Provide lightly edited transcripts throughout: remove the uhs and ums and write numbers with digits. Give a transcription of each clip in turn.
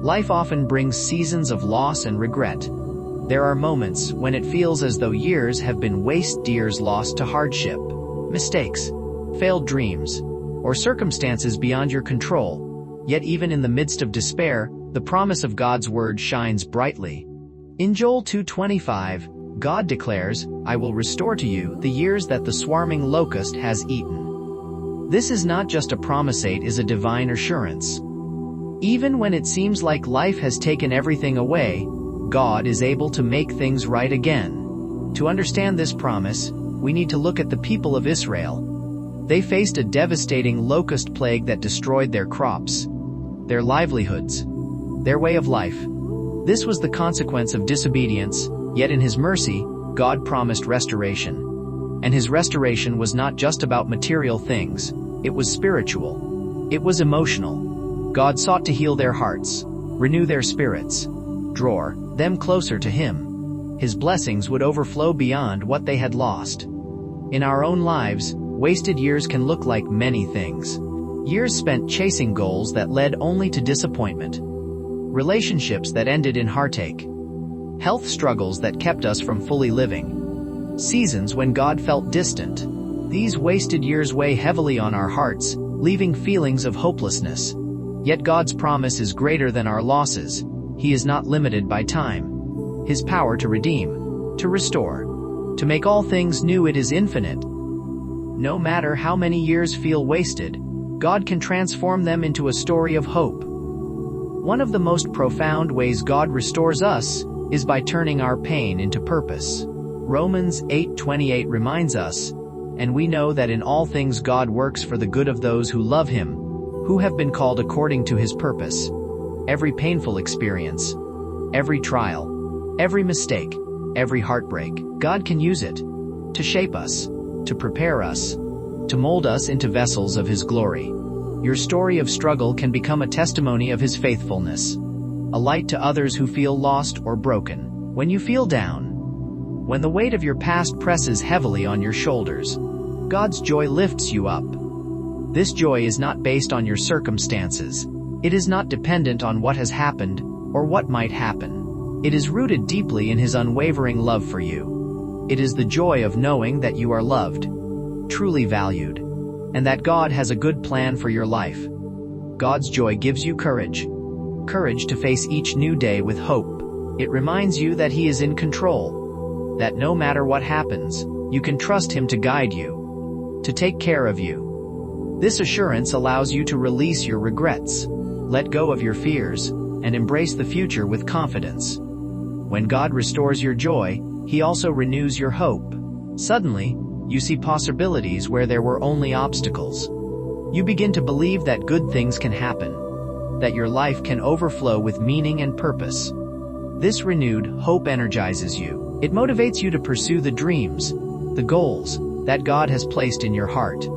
Life often brings seasons of loss and regret. There are moments when it feels as though years have been wasted years lost to hardship, mistakes, failed dreams, or circumstances beyond your control. Yet even in the midst of despair, the promise of God's word shines brightly. In Joel 2:25, God declares, "I will restore to you the years that the swarming locust has eaten." This is not just a promise, it is a divine assurance. Even when it seems like life has taken everything away, God is able to make things right again. To understand this promise, we need to look at the people of Israel. They faced a devastating locust plague that destroyed their crops, their livelihoods, their way of life. This was the consequence of disobedience, yet in His mercy, God promised restoration. And His restoration was not just about material things, it was spiritual. It was emotional. God sought to heal their hearts, renew their spirits, draw them closer to Him. His blessings would overflow beyond what they had lost. In our own lives, wasted years can look like many things. Years spent chasing goals that led only to disappointment. Relationships that ended in heartache. Health struggles that kept us from fully living. Seasons when God felt distant. These wasted years weigh heavily on our hearts, leaving feelings of hopelessness. Yet God's promise is greater than our losses. He is not limited by time. His power to redeem, to restore, to make all things new, it is infinite. No matter how many years feel wasted, God can transform them into a story of hope. One of the most profound ways God restores us is by turning our pain into purpose. Romans 8:28 reminds us, "And we know that in all things God works for the good of those who love Him, who have been called according to His purpose." Every painful experience, every trial, every mistake, every heartbreak, God can use it to shape us, to prepare us, to mold us into vessels of His glory. Your story of struggle can become a testimony of His faithfulness, a light to others who feel lost or broken. When you feel down, when the weight of your past presses heavily on your shoulders, God's joy lifts you up. This joy is not based on your circumstances. It is not dependent on what has happened or what might happen. It is rooted deeply in His unwavering love for you. It is the joy of knowing that you are loved, truly valued, and that God has a good plan for your life. God's joy gives you courage to face each new day with hope. It reminds you that He is in control, that no matter what happens, you can trust Him to guide you, to take care of you. This assurance allows you to release your regrets, let go of your fears, and embrace the future with confidence. When God restores your joy, He also renews your hope. Suddenly, you see possibilities where there were only obstacles. You begin to believe that good things can happen, that your life can overflow with meaning and purpose. This renewed hope energizes you. It motivates you to pursue the dreams, the goals that God has placed in your heart.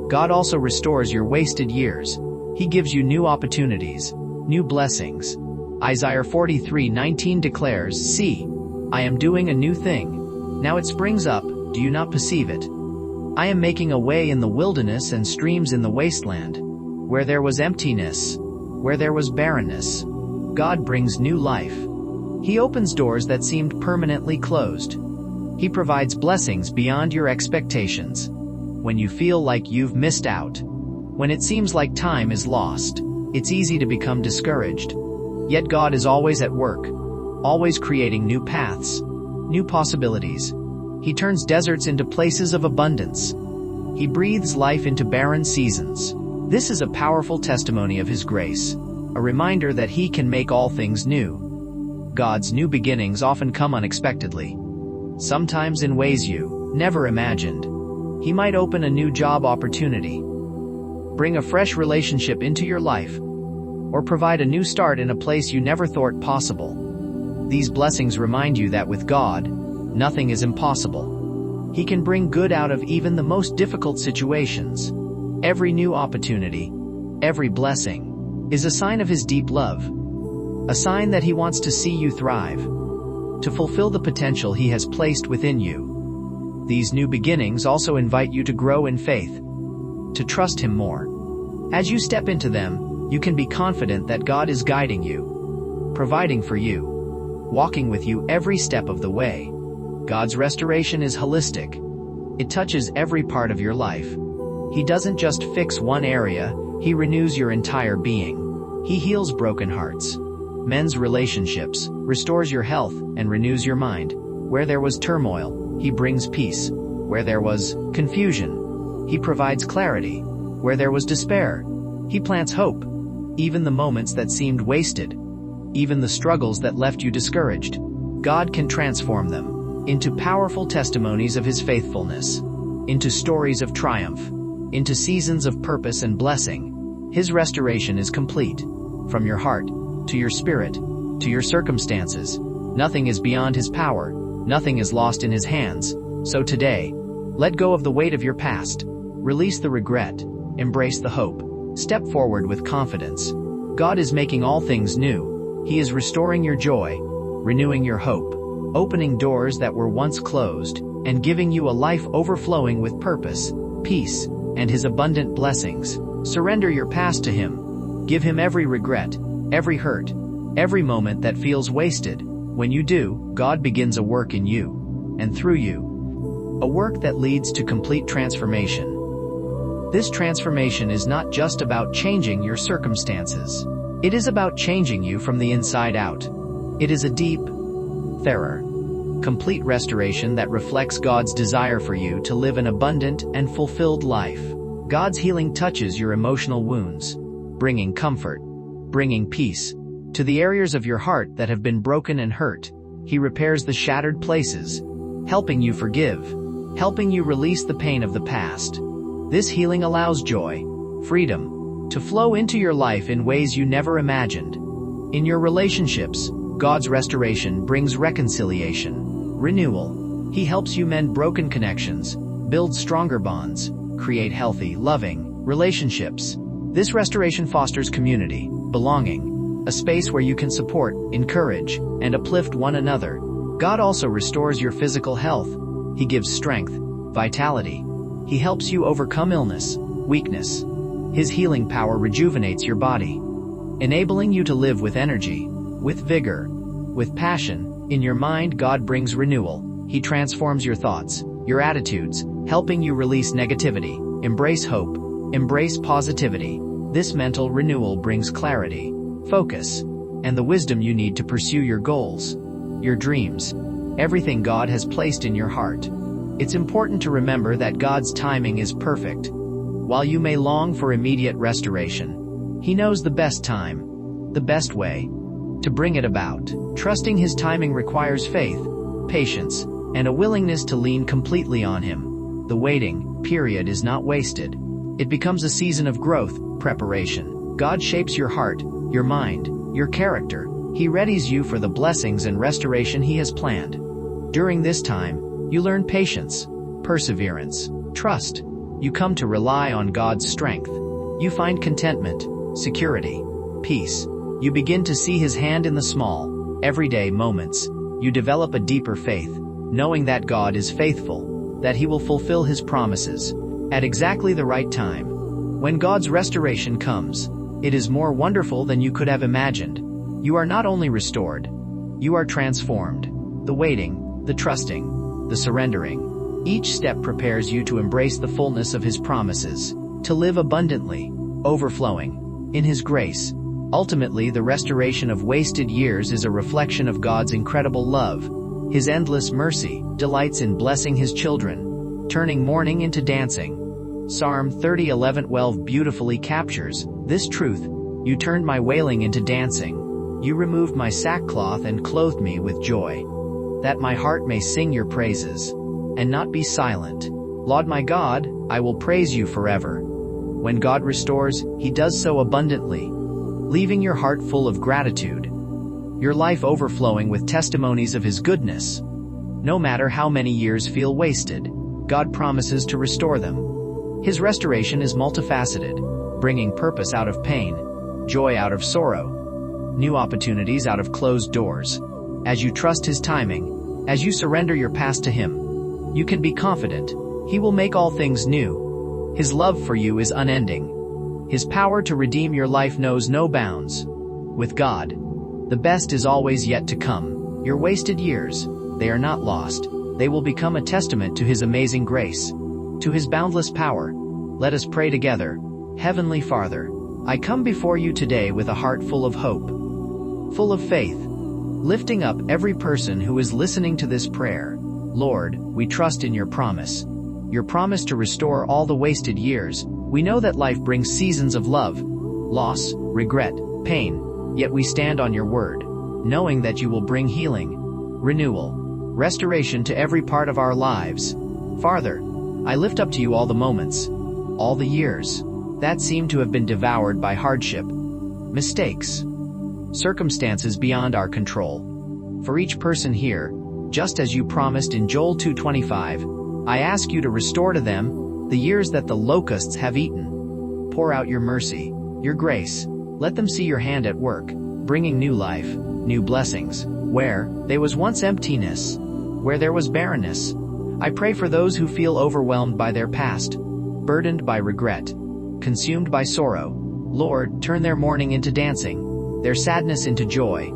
God also restores your wasted years. He gives you new opportunities, new blessings. Isaiah 43:19 declares, "See, I am doing a new thing. Now it springs up, do you not perceive it? I am making a way in the wilderness and streams in the wasteland. Where there was emptiness, where there was barrenness, God brings new life. He opens doors that seemed permanently closed. He provides blessings beyond your expectations. When you feel like you've missed out, when it seems like time is lost, it's easy to become discouraged. Yet God is always at work, always creating new paths, new possibilities. He turns deserts into places of abundance. He breathes life into barren seasons. This is a powerful testimony of His grace, a reminder that He can make all things new. God's new beginnings often come unexpectedly, sometimes in ways you never imagined. He might open a new job opportunity, bring a fresh relationship into your life, or provide a new start in a place you never thought possible. These blessings remind you that with God, nothing is impossible. He can bring good out of even the most difficult situations. Every new opportunity, every blessing, is a sign of His deep love, a sign that He wants to see you thrive, to fulfill the potential He has placed within you. These new beginnings also invite you to grow in faith, to trust Him more. As you step into them, you can be confident that God is guiding you, providing for you, walking with you every step of the way. God's restoration is holistic. It touches every part of your life. He doesn't just fix one area, He renews your entire being. He heals broken hearts, mends relationships, restores your health, and renews your mind. Where there was turmoil, He brings peace. Where there was confusion, He provides clarity. Where there was despair, He plants hope. Even the moments that seemed wasted, even the struggles that left you discouraged, God can transform them into powerful testimonies of His faithfulness, into stories of triumph, into seasons of purpose and blessing. His restoration is complete. From your heart, to your spirit, to your circumstances, nothing is beyond His power, nothing is lost in His hands. So today, let go of the weight of your past, release the regret, embrace the hope, step forward with confidence. God is making all things new. He is restoring your joy, renewing your hope, opening doors that were once closed, and giving you a life overflowing with purpose, peace, and His abundant blessings. Surrender your past to Him. Give Him every regret, every hurt, every moment that feels wasted. When you do, God begins a work in you, and through you, a work that leads to complete transformation. This transformation is not just about changing your circumstances. It is about changing you from the inside out. It is a deep, thorough, complete restoration that reflects God's desire for you to live an abundant and fulfilled life. God's healing touches your emotional wounds, bringing comfort, bringing peace to the areas of your heart that have been broken and hurt. He repairs the shattered places, helping you forgive, helping you release the pain of the past. This healing allows joy, freedom, to flow into your life in ways you never imagined. In your relationships, God's restoration brings reconciliation, renewal. He helps you mend broken connections, build stronger bonds, create healthy, loving relationships. This restoration fosters community, belonging, a space where you can support, encourage, and uplift one another. God also restores your physical health. He gives strength, vitality. He helps you overcome illness, weakness. His healing power rejuvenates your body, enabling you to live with energy, with vigor, with passion. In your mind, God brings renewal. He transforms your thoughts, your attitudes, helping you release negativity, embrace hope, embrace positivity. This mental renewal brings clarity, focus, and the wisdom you need to pursue your goals, your dreams, everything God has placed in your heart. It's important to remember that God's timing is perfect. While you may long for immediate restoration, He knows the best time, the best way, to bring it about. Trusting His timing requires faith, patience, and a willingness to lean completely on Him. The waiting period is not wasted. It becomes a season of growth, preparation. God shapes your heart, your mind, your character. He readies you for the blessings and restoration He has planned. During this time, you learn patience, perseverance, trust. You come to rely on God's strength. You find contentment, security, peace. You begin to see His hand in the small, everyday moments. You develop a deeper faith, knowing that God is faithful, that He will fulfill His promises at exactly the right time. When God's restoration comes, it is more wonderful than you could have imagined. You are not only restored, you are transformed. The waiting, the trusting, the surrendering. Each step prepares you to embrace the fullness of His promises, to live abundantly, overflowing in His grace. Ultimately, the restoration of wasted years is a reflection of God's incredible love. His endless mercy delights in blessing His children, turning mourning into dancing. Psalm 30:11-12 beautifully captures this truth. You turned my wailing into dancing. You removed my sackcloth and clothed me with joy, that my heart may sing your praises, and not be silent. Lord my God, I will praise you forever. When God restores, He does so abundantly, leaving your heart full of gratitude, your life overflowing with testimonies of His goodness. No matter how many years feel wasted, God promises to restore them. His restoration is multifaceted, bringing purpose out of pain, joy out of sorrow, new opportunities out of closed doors. As you trust His timing, as you surrender your past to Him, you can be confident He will make all things new. His love for you is unending. His power to redeem your life knows no bounds. With God, The best is always yet to come. Your wasted years, they are not lost. They will become a testament to His amazing grace, to His boundless power. Let us pray together. Heavenly Father, I come before you today with a heart full of hope, full of faith, lifting up every person who is listening to this prayer. Lord, we trust in your promise to restore all the wasted years. We know that life brings seasons of love, loss, regret, pain, yet we stand on your word, knowing that you will bring healing, renewal, restoration to every part of our lives. Father, I lift up to you all the moments, all the years that seem to have been devoured by hardship, mistakes, circumstances beyond our control. For each person here, just as you promised in Joel 2:25, I ask you to restore to them the years that the locusts have eaten. Pour out your mercy, your grace. Let them see your hand at work, bringing new life, new blessings, where there was once emptiness, where there was barrenness. I pray for those who feel overwhelmed by their past, burdened by regret, consumed by sorrow. Lord, turn their mourning into dancing, their sadness into joy.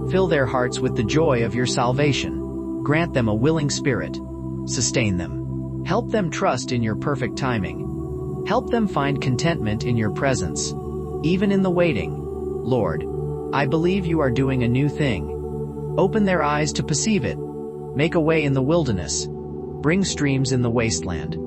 Fill their hearts with the joy of your salvation. Grant them a willing spirit. Sustain them. Help them trust in your perfect timing. Help them find contentment in your presence, even in the waiting. Lord, I believe you are doing a new thing. Open their eyes to perceive it. Make a way in the wilderness. Bring streams in the wasteland.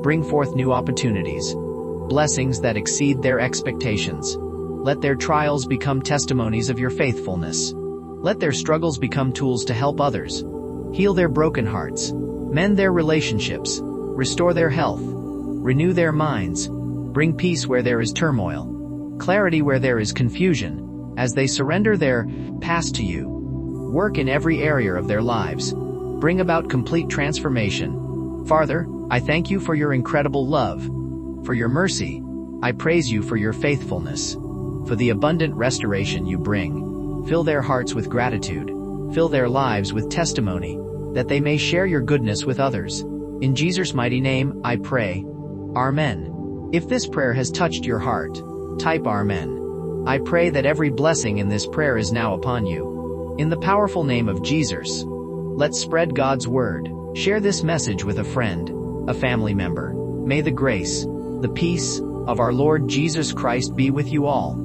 Bring forth new opportunities, blessings that exceed their expectations. Let their trials become testimonies of your faithfulness. Let their struggles become tools to help others. Heal their broken hearts. Mend their relationships. Restore their health. Renew their minds. Bring peace where there is turmoil. Clarity where there is confusion. As they surrender their past to you, work in every area of their lives. Bring about complete transformation. Father, I thank you for your incredible love, for your mercy. I praise you for your faithfulness, for the abundant restoration you bring. Fill their hearts with gratitude. Fill their lives with testimony, that they may share your goodness with others. In Jesus' mighty name, I pray. Amen. If this prayer has touched your heart, type Amen. I pray that every blessing in this prayer is now upon you. In the powerful name of Jesus, let's spread God's word. Share this message with a friend, a family member. May the grace, the peace of our Lord Jesus Christ be with you all.